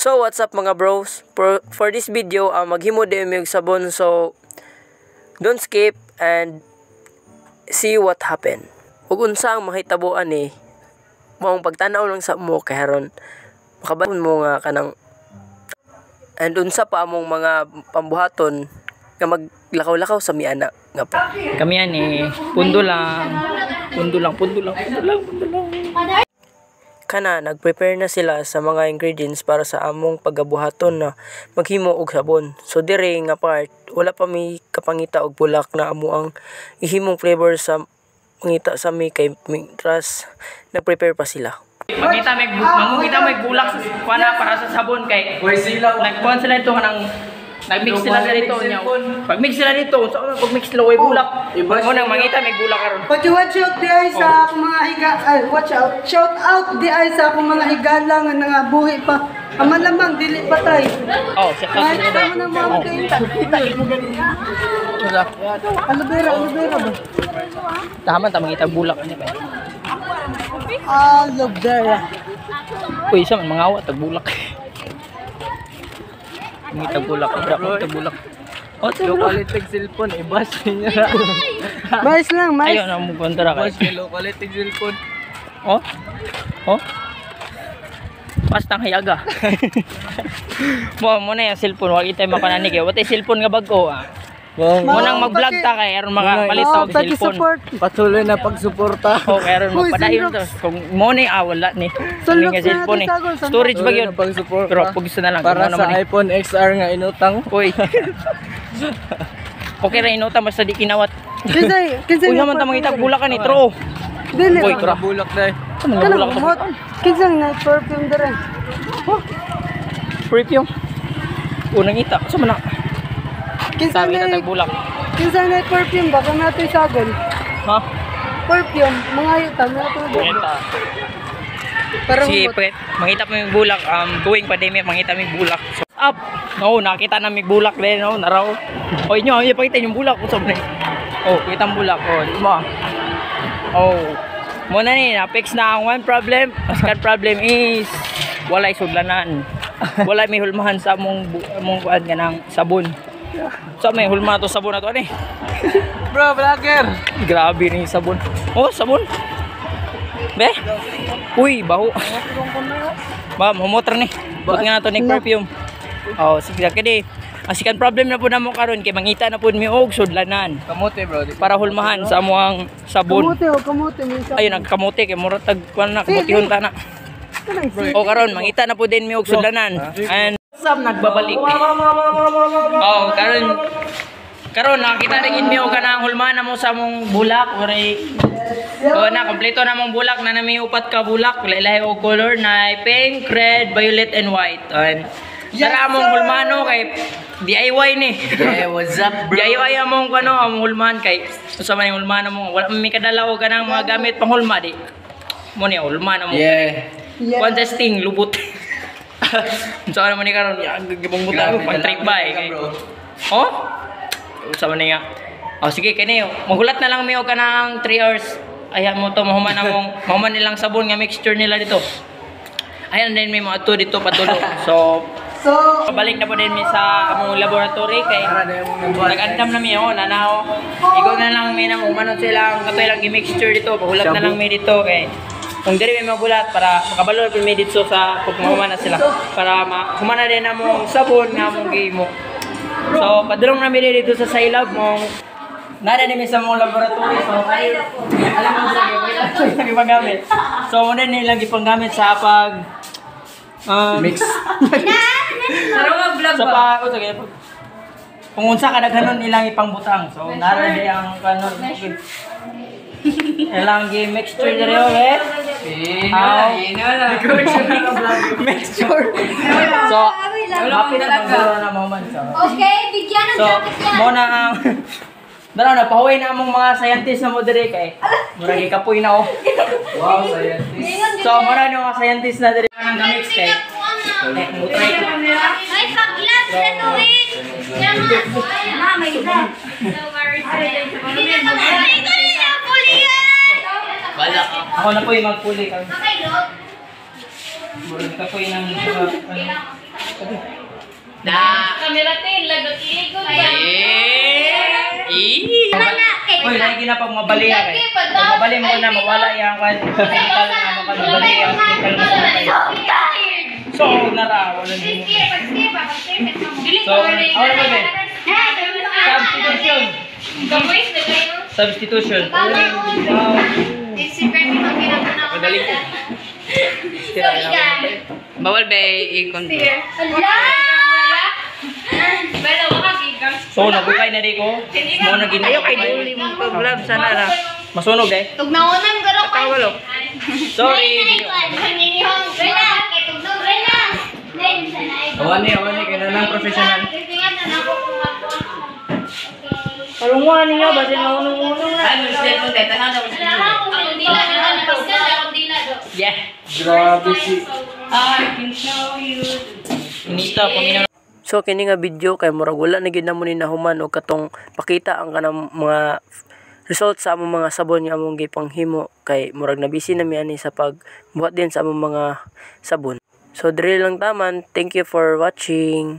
So what's up mga bros? For this video, maghimo din yung sabon, so don't skip and see what happen. Ug unsa ang mahitabuan ni maong pagtanaw lang sa mo kay haron makabaton mo nga kanang and unsa pa among mga pambuhaton nga maglakaw-lakaw sa miana nga pa. Kami yan pundo lang. Kana nagprepare na sila sa mga ingredients para sa among pagabuhaton na maghimo og sabon. So dire nga part wala pa may kapangita og bulak na amo ang ihimong flavor sa mangita sa mi kay trust nagprepare pa sila. Mangita may bulak sa kuana para sa sabon kay nagkuan sila ito kanang nagmix sila dito nya. Pag mix sila dito, so pag mix sila way bulak. Mo nang mangita may bulak karon. Watch out di ay sa akong mga higa. Watch out. Shout out di ay sa akong mga higala nga nangabuhi pa. Amalamang dili patay. Oh, check out nila. Ay, mo na mo kay Aloe vera ba? Taman ta mangita bulak ani ba. Aloe vera. Uy, sa mga awa tag bulak. Mangita bulak, bulak. Oh, localit cellphone ibas niya. Mais lang, mais. Ayo na mo kontra kay. Bas localit cellphone. Oh. Pastang hayaga. mo na yung cellphone, wag itay makanani kay. Watay cellphone nga bag-o Mo nang mag-vlog ta kay aron makapalit sa cellphone. Patuloy na pagsuporta. Oh, kay aron magpadayon to. Kung mo ni wala ni. Nga cellphone storage ba gyud? Pero pag gusto na lang para sa iPhone XR nga inutang. Uy. Okay ra inutang basta di kinawat. Kinsay. Uy man ta mangita bulak ka ni tro. Dili. Uy, tra. Bulak dai. Bulak hot. Kinsay na perfume dire. Perfume. Unang ita. Sa man na. Sabi na tagbulak. Kinsay na perfume baka nato isagon. Ha? Perfume, mga yuta nato. Si Pret, mangita pa may bulak. Tuwing pandemya mangita may bulak. So, up. No, nakita na may bulak din, no, naraw. Oy nyo, pakita yung bulak ko sobrang. Oh, kita ang bulak ko, di mo. Oh. Muna ni, na-fix na ang one problem. Second problem is walay sudlanan. Wala may hulmahan sa among kuan kanang sabon. So may hulma to sabon na to ani. Bro, vlogger. Grabe ni sabon. Oh, sabon. Be. Uy, baho. Ba, motor ni. Buat nga nato ni perfume. Oh, sige kadi. Ang second problem na po namo karon kay mangita na pud mi og sudlanan. Kamote, bro. Para hulmahan sa amuang sabon. Kamote mo isa. Ayun nagkamote kay mura tag kuan na kamotihon ta na. O karon mangita na po din mi og sudlanan. And sab nagbabalik. Oh, karon nakita rin mi og kanang hulmahan mo sa among bulak oray. O na kompleto na mong bulak na nami upat ka bulak, lahi og color na pink, red, violet and white. And tara among hulmano kay DIY ni. Hey, what's up, bro? DIY among among hulman kay usa man yung hulmano mo. Wala mi kadala og kanang mga gamit panghulma di. Mo ni hulmano mo. Yeah. Contesting lubot. So ano man ni karon gibong buta pang trip ba kay. Oh? Usa man nga. Oh sige kani mahulat na lang mi og kanang 3 hours. Ayan mo to mahuman nilang sabon nga mixture nila dito. Ayan din may mga to dito patulo. So balik na po din mi sa among laboratory kay nag-andam na mi nanaw. Igo na lang mi na umanon silang katoy lang gi-mixture dito, pahulat na lang mi dito kay kung diri may magulat para makabalo mi dito sa pagmahuman na sila para humana din among sabon nga among gihimo. So padulong na mi dito sa Sailab mong nara din mi sa among laboratory so alam mo sa gigamit. So muna nilang gipanggamit sa pag mix. Sa pa kung unsa kadaghanon ilang ipangbutang. So nara di ang kanon. Ilang gi mixture diri okay? Mixture. So happy na na moment so. Okay, bigyan ng jacket yan. Mo na ang dara na pahuway na among mga scientist na mo diri kay murag ikapoy na Wow, scientist. So mura ni mga scientist na diri nang gamit kay mutray ko. Ay, pag-glass na to eh. May isa. Ay, ko rin ang pulihan. Ako na po yung magpuli kami. Okay, Lord. Murag ka po yung Kamera tin, lagot iligon ba? Uy, lagi na pag mabali yan eh. Pag mabali mo na, mawala yan. Chemical na mabali yan. Chemical mo na kayo. So, nara, wala din mo. So, ako naman eh. Substitution. Substitution. Madali ko. Bawal ba i-con? So, nabukay na rin ko. Mo na ginagawa. Ayaw kay Duli mong pag-vlog sana ra. Masunog eh. Tugnaonan garo ko. Tawalo. Sorry. Awani kaya lang professional. Kalunguan niya, basin na unong-unong na. Ano siya kung deta na daw. Yeah. Grabe si... I can show you. Inita, paminaw. So kini nga video kay murag wala na gid namo ni nahuman og katong pakita ang kanang mga result sa among mga sabon nga among gipanghimo kay murag nabisi na mi ani sa pagbuhat din sa among mga sabon. So diri lang taman. Thank you for watching.